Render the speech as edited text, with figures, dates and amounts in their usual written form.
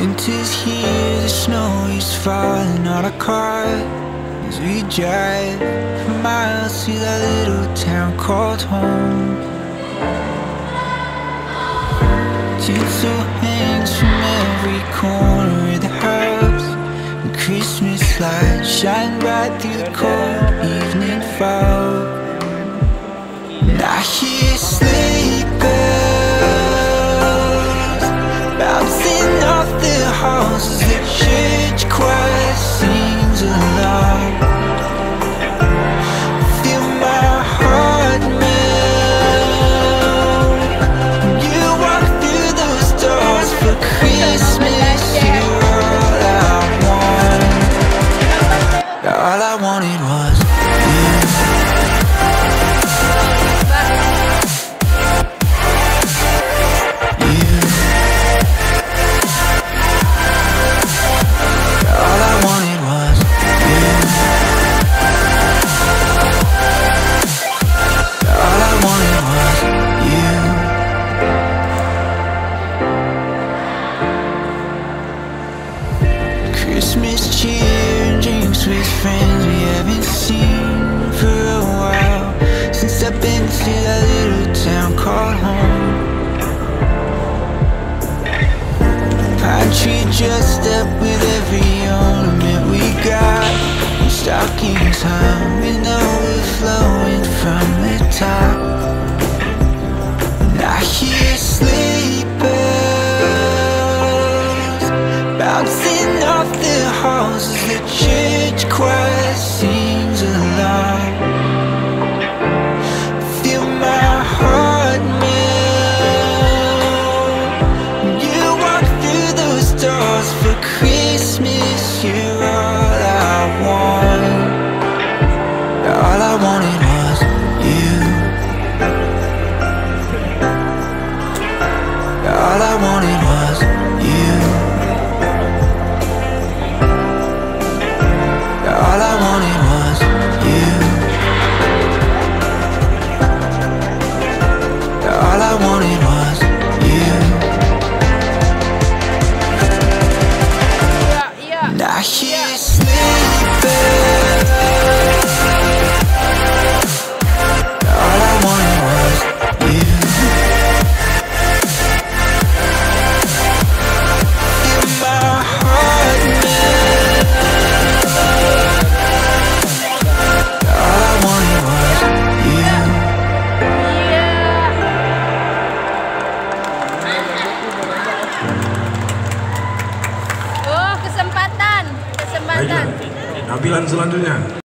Winter's here, the snow is falling on our car as we drive for miles to that little town called home. Tinsel hangs from every corner of the house, and Christmas lights shine bright through the cold evening fog. And I hear sleigh bells bouncing off the halls as the church choir sings along. Feel my heart melt when you walk through those doors for Christmas. You're all I want. All I wanted was you. Christmas cheer and drinks with friends we haven't seen for a while, since I've been to that little town called home. Pine tree dressed up with every ornament we got, and stockings hung with overflowing from the top. And I hear sleigh bells bouncing off the halls as the church choir sings along. Feel my heart melt when you walk through those doors for Christmas. You're all I want. All I wanted was you. All I wanted was you. All I wanted was you. All I wanted was you. And I hear sleigh bells. All I wanted was you. Feel my heart melt. Oh, kesempatan. Baiklah, tampilan selanjutnya.